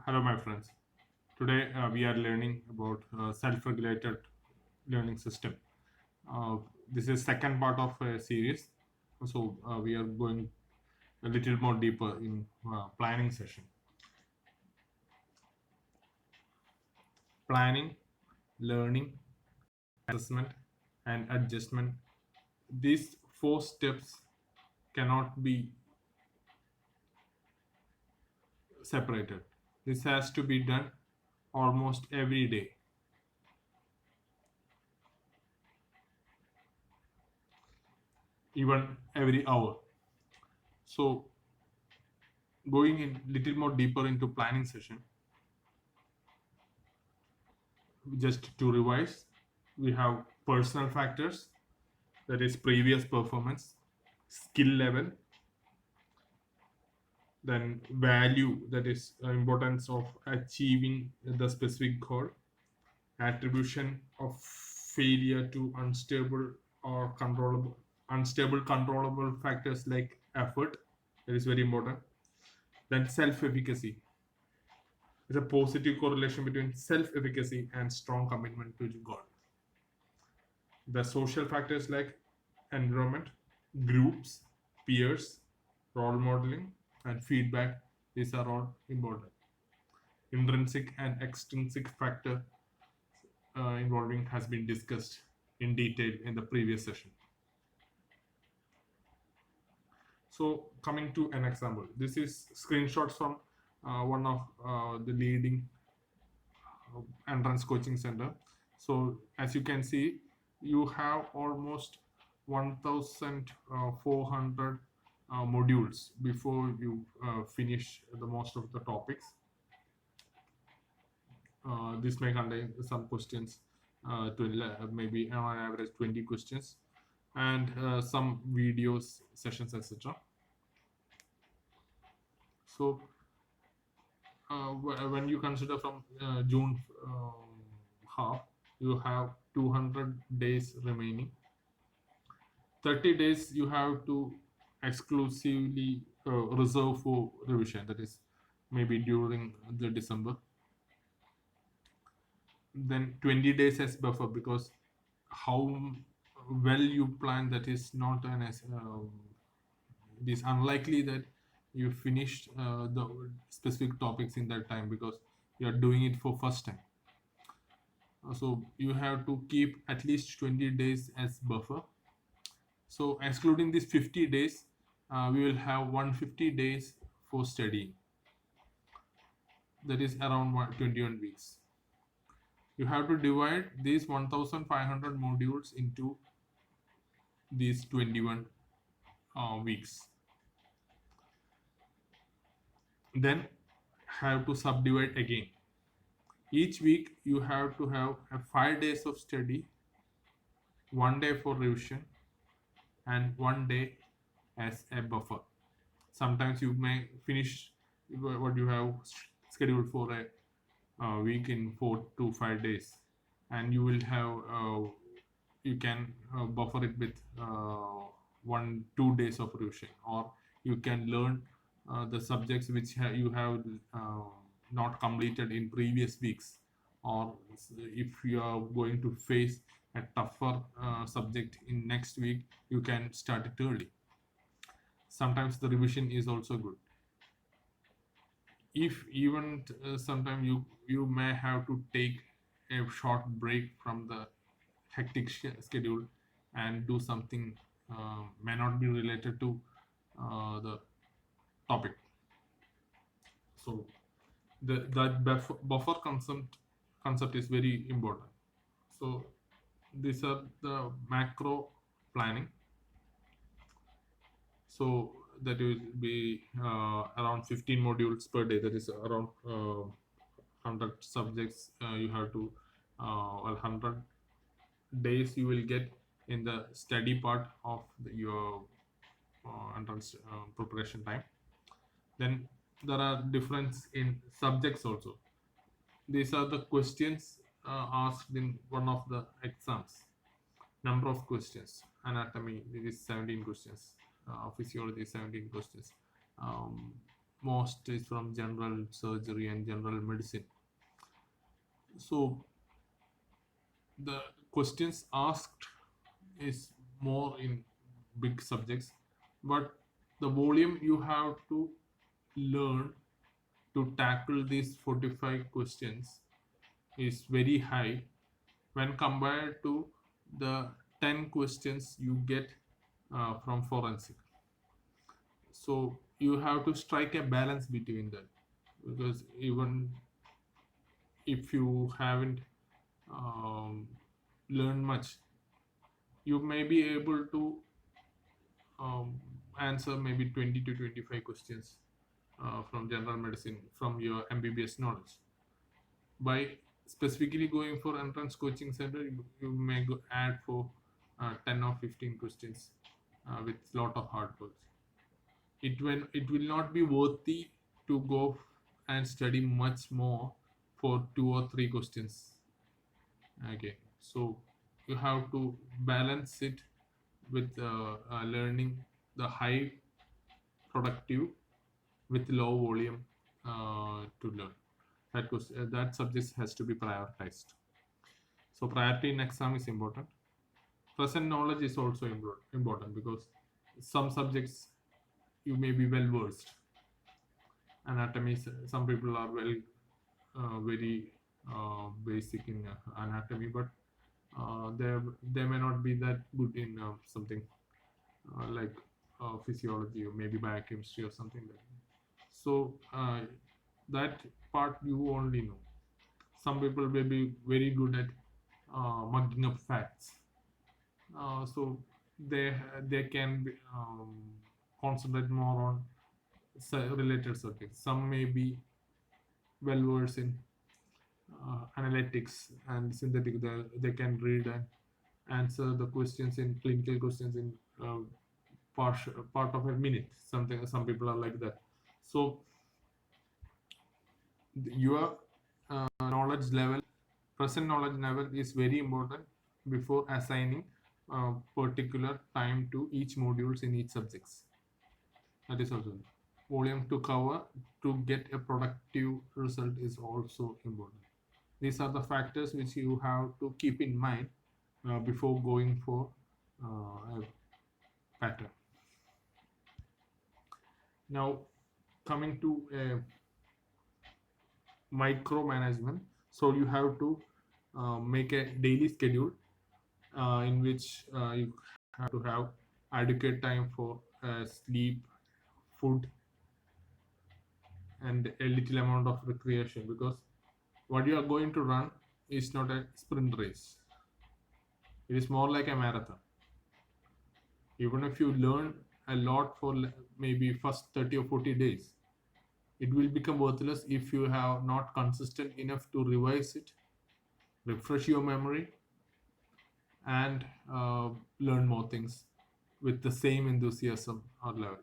Hello, my friends. Today we are learning about self-regulated learning system. Uh, this is second part of a series, so we are going a little more deeper in planning session. Planning, learning, assessment, and adjustment. These four steps cannot be separated. This has to be done almost every day, even every hour. So going in little more deeper into planning session, just to revise, we have personal factors, that is previous performance, skill level, then value, that is importance of achieving the specific goal, attribution of failure to unstable controllable factors like effort, that is very important. Then self efficacy, is a positive correlation between self efficacy and strong commitment to the goal. The social factors like environment, groups, peers, role modeling, and feedback, these are all important. Intrinsic and extrinsic factor involving has been discussed in detail in the previous session. So coming to an example, this is screenshots from one of the leading entrance coaching center. So as you can see, you have almost 1400 modules before you finish the most of the topics. This may contain some questions, maybe on average 20 questions, and some videos, sessions, etc. So when you consider from June half, you have 200 days remaining. 30 days you have to exclusively reserve for revision, that is maybe during the December. Then 20 days as buffer, because how well you plan, that is not it is unlikely that you finished the specific topics in that time, because you are doing it for first time. So you have to keep at least 20 days as buffer. So excluding these 50 days, we will have 150 days for studying, that is around 21 weeks. You have to divide these 1500 modules into these 21 weeks. Then have to subdivide again. Each week you have to have 5 days of study, 1 day for revision, and 1 day as a buffer. Sometimes you may finish what you have scheduled for a week in 4 to 5 days, and you will have you can buffer it with 1-2 days of revision, or you can learn the subjects which you have not completed in previous weeks, or if you are going to face a tougher subject in next week, you can start it early. Sometimes the revision is also good. If even sometimes you may have to take a short break from the hectic schedule and do something may not be related to the topic. So that buffer concept is very important. So these are the macro planning. So that will be around 15 modules per day, that is around 100 subjects. You have to 100 days you will get in the study part of your entrance preparation time. Then there are difference in subjects also. These are the questions asked in one of the exams. Number of questions: anatomy, there is 17 questions, physiology 17 questions, most is from general surgery and general medicine. So the questions asked is more in big subjects, but the volume you have to learn to tackle these 45 questions is very high when compared to the 10 questions you get from forensic. So you have to strike a balance between that, because even if you haven't um, learned much, you may be able to um, answer maybe 20 to 25 questions from general medicine from your MBBS knowledge. By specifically going for entrance coaching center, you may add for 10 or 15 questions with lot of hard work. It will not be worthy to go and study much more for 2 or 3 questions. Okay, so you have to balance it with learning the high productive with low volume to learn. That subject has to be prioritized. So priority in exam is important. Present knowledge is also important, because some subjects you may be well versed. Anatomy, some people are very basic in anatomy, but they may not be that good in something like physiology or maybe biochemistry or something like that. So that part you only know. Some people may be very good at mugging up facts, so they can be, concentrate more on related subjects. Some may be well versed in analytics and synthetic. They can read and answer the questions in clinical questions in part of a minute. Something, some people are like that. So your knowledge level, present knowledge level is very important before assigning particular time to each modules in each subjects. That is also volume to cover to get a productive result is also important. These are the factors which you have to keep in mind before going for a pattern. Now coming to micromanagement. So you have to make a daily schedule in which you have to have adequate time for sleep, food, and a little amount of recreation, because what you are going to run is not a sprint race. It is more like a marathon. Even if you learn a lot for maybe first 30 or 40 days, it will become worthless if you have not consistent enough to revise it, refresh your memory, and learn more things with the same enthusiasm or level.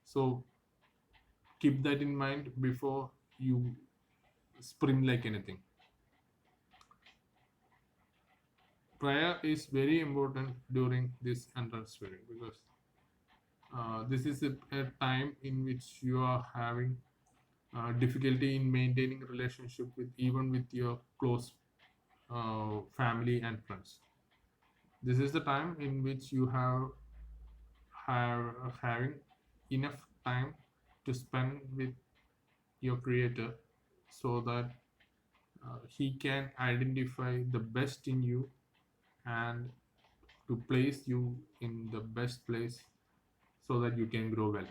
So keep that in mind before you sprint like anything. Prayer is very important during this entrance period, because this is a time in which you are having difficulty in maintaining relationship with even with your close family and friends. This is the time in which you having enough time to spend with your creator, so that he can identify the best in you and to place you in the best place so that you can grow well.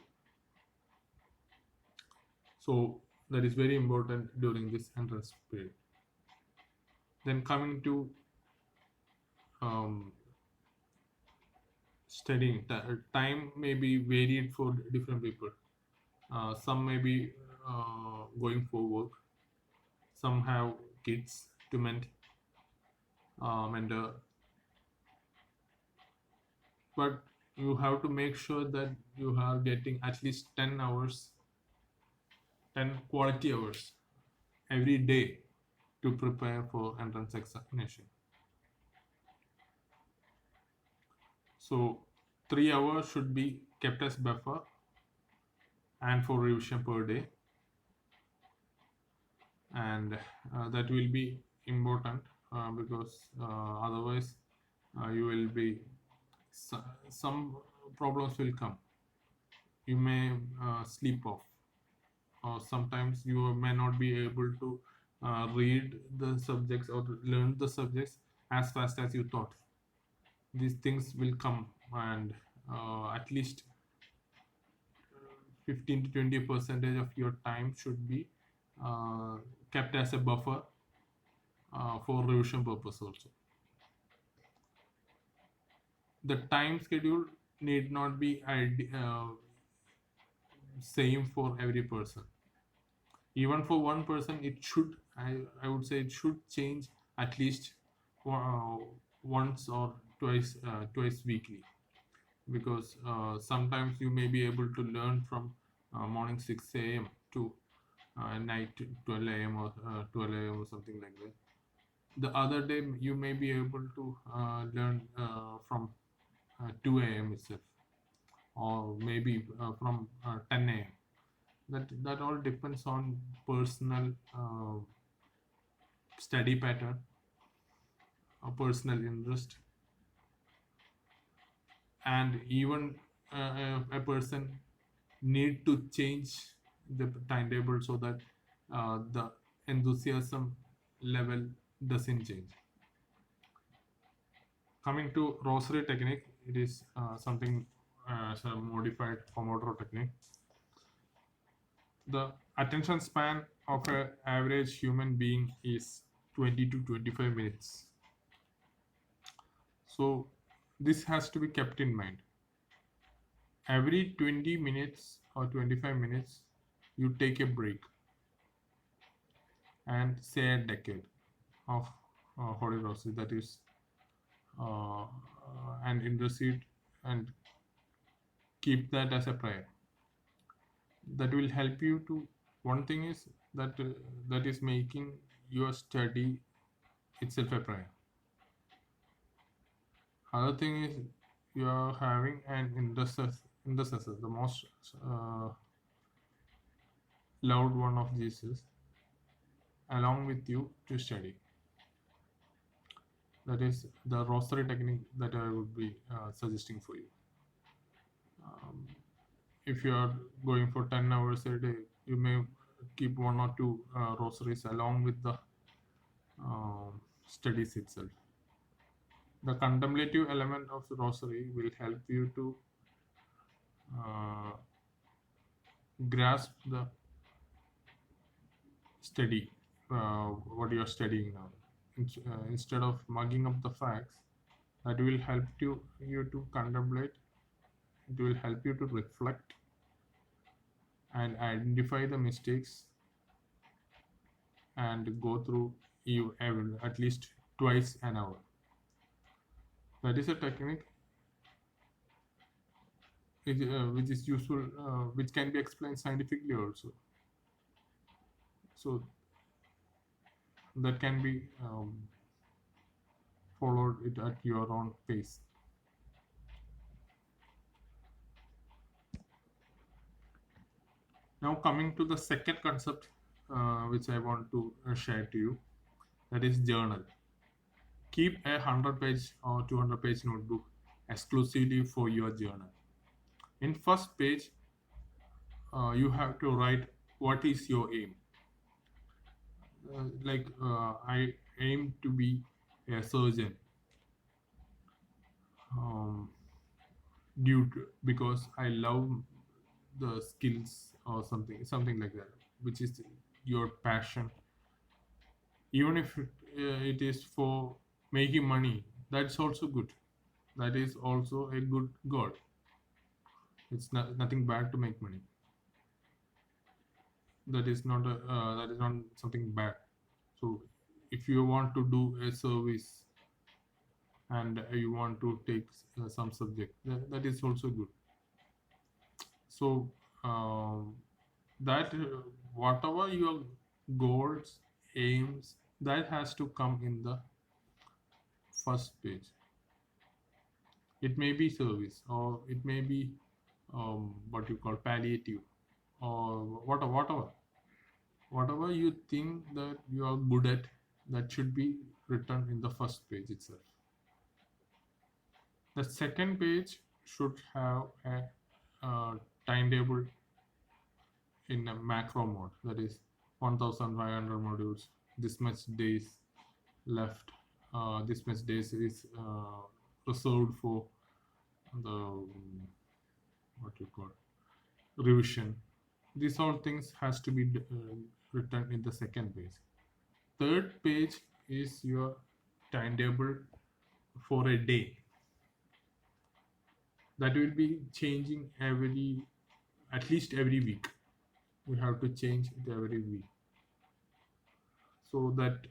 So that is very important during this entrance period. Then coming to studying, time may be varied for different people. Some may be going for work, some have kids to mentor, but you have to make sure that you are getting at least 10 hours, 10 quality hours every day to prepare for entrance examination. So 3 hours should be kept as buffer, and 4 revision per day, and that will be important because otherwise you will be some problems will come. You may sleep off, or sometimes you may not be able to read the subjects or learn the subjects as fast as you thought. These things will come, and at least 15 to 20 percentage of your time should be uh, kept as a buffer for revision purpose also. The time schedule need not be same for every person. Even for one person, it should, I would say it should change at least once or twice weekly, because sometimes you may be able to learn from morning 6 a.m. to night 12 a.m. or 12 a.m. or something like that. The other day you may be able to learn from 2 a.m. itself, or maybe from 10 a.m. That all depends on personal study pattern, or personal interest, and even a person need to change the timetable so that the enthusiasm level doesn't change. Coming to rosary technique, it is something as a modified Pomodoro technique. The attention span of an average human being is 20 to 25 minutes. So this has to be kept in mind. Every 20 minutes or 25 minutes, you take a break and say a decade of Holy Rosary, that is, and intercede and keep that as a prayer. That will help you to, one thing is that that is making your study itself a prayer. Other thing is you are having an intercessor, the most loved one of Jesus, along with you to study. That is the rosary technique that I would be suggesting for you. If you are going for 10 hours a day, you may keep 1 or 2 rosaries along with the studies itself. The contemplative element of the rosary will help you to grasp the study, what you are studying now. Instead of mugging up the facts, that will help you to contemplate. It will help you to reflect and identify the mistakes, and go through you at least twice an hour. That is a technique which is useful, which can be explained scientifically also. So that can be followed it at your own pace. Now coming to the second concept which I want to share to you, that is journal. Keep a 100-page or 200-page notebook exclusively for your journal. In first page, you have to write what is your aim. I aim to be a surgeon because I love the skills or something like that, which is your passion. Even if it is for making money, that's also good. That is also a good goal. It's nothing bad to make money. That is not something bad. So if you want to do a service and you want to take some subject, that is also good. So that whatever your goals, aims, that has to come in the first page. It may be service, or it may be what you call palliative, or whatever you think that you are good at, that should be written in the first page itself. The second page should have a timetable in a macro mode, that is 1500 modules, this much days left, this much days is reserved for the what you call revision. These all things has to be written in the second page. Third page is your timetable for a day, that will be changing at least every week. We have to change it every week, so that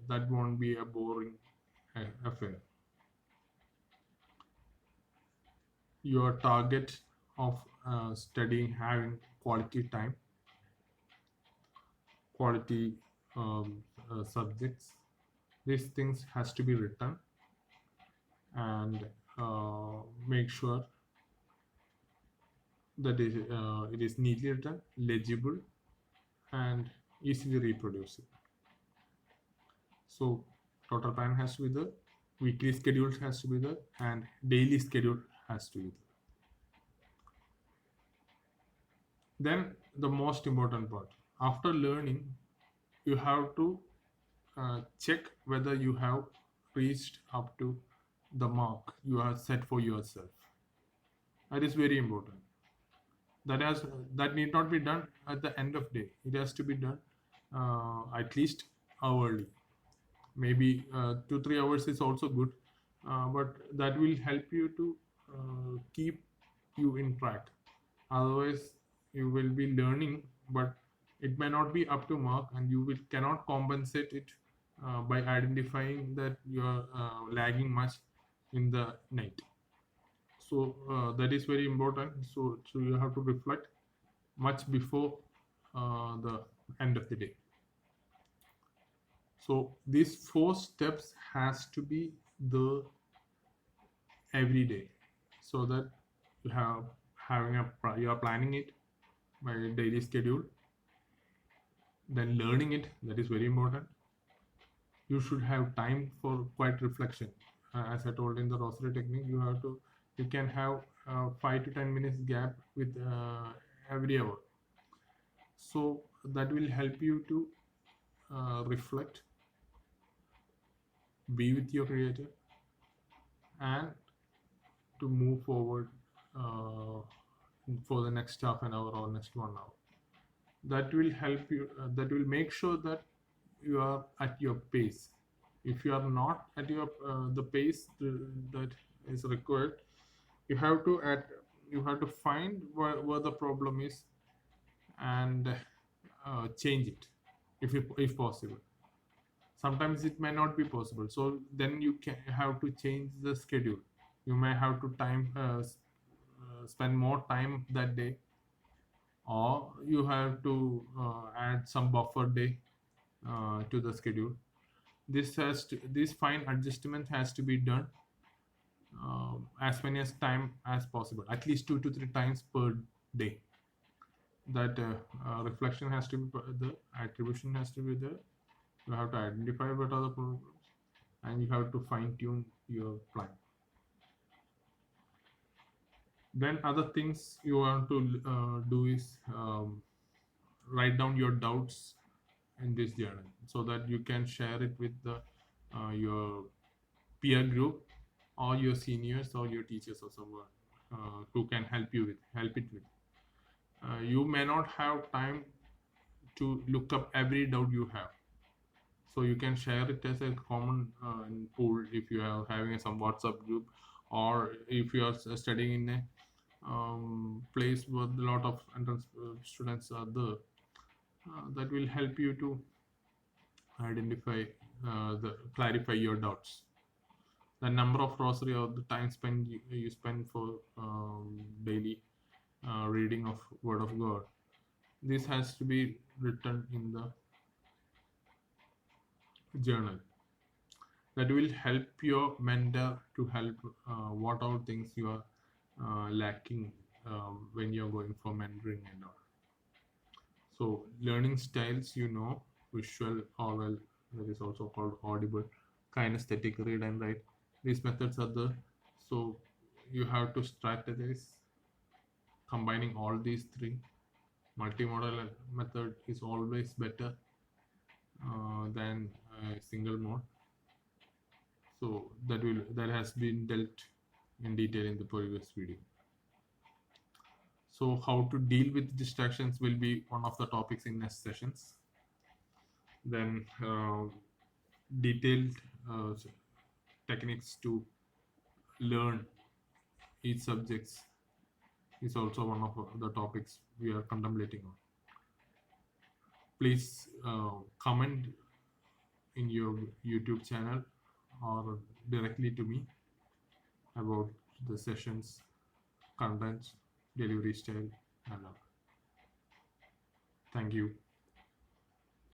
that won't be a boring affair. Your target of studying, having quality time, quality subjects, these things has to be written, and make sure that it is neatly written, legible, and easily reproducible. So total plan has to be there, weekly schedule has to be there, and daily schedule has to be there. Then the most important part, after learning, you have to check whether you have reached up to the mark you have set for yourself. That is very important. That need not be done at the end of day. It has to be done at least hourly. Maybe 2-3 hours is also good, but that will help you to keep you in track. Otherwise, you will be learning, but it may not be up to mark, and you cannot compensate it by identifying that you are lagging much in the night. So that is very important. So you have to reflect much before the end of the day. So these 4 steps has to be the every day, so that you are planning it by daily schedule, then learning it, that is very important. You should have time for quiet reflection. As I told in the rosary technique, you can have 5 to 10 minutes gap with every hour, so that will help you to reflect, be with your creator, and to move forward for the next half an hour or next 1 hour. That will help you, that will make sure that you are at your pace. If you are not at your the pace that is required, you have to find where the problem is, and change it if possible. Sometimes it may not be possible, so then you have to change the schedule. You may have to spend more time that day, or you have to add some buffer day to the schedule. This fine adjustment has to be done as many as time as possible, at least 2 to 3 times per day. That reflection has to be there, attribution has to be there. You have to identify what are the problems, and you have to fine-tune your plan. Then other things you want to do is write down your doubts in this journal, so that you can share it with your peer group, or your seniors, or your teachers, or someone who can help it with. You may not have time to look up every doubt you have, so you can share it as a common pool if you are having some WhatsApp group, or if you are studying in a place where a lot of entrance students are there. That will help you to identify clarify your doubts. The number of rosary, or the time spent you spend for daily reading of Word of God, this has to be written in the journal. That will help your mentor to help what all things you are lacking when you're going for mentoring and all. So learning styles, visual, oral, that is also called audible, kinesthetic, read and write. These methods are there. So you have to strategize combining all these three. Multimodal method is always better than single mode. So that has been dealt in detail in the previous video. So how to deal with distractions will be one of the topics in next sessions. Then detailed techniques to learn each subjects is also one of the topics we are contemplating on. Please comment in your YouTube channel or directly to me about the sessions, contents, delivery style, and all. Thank you.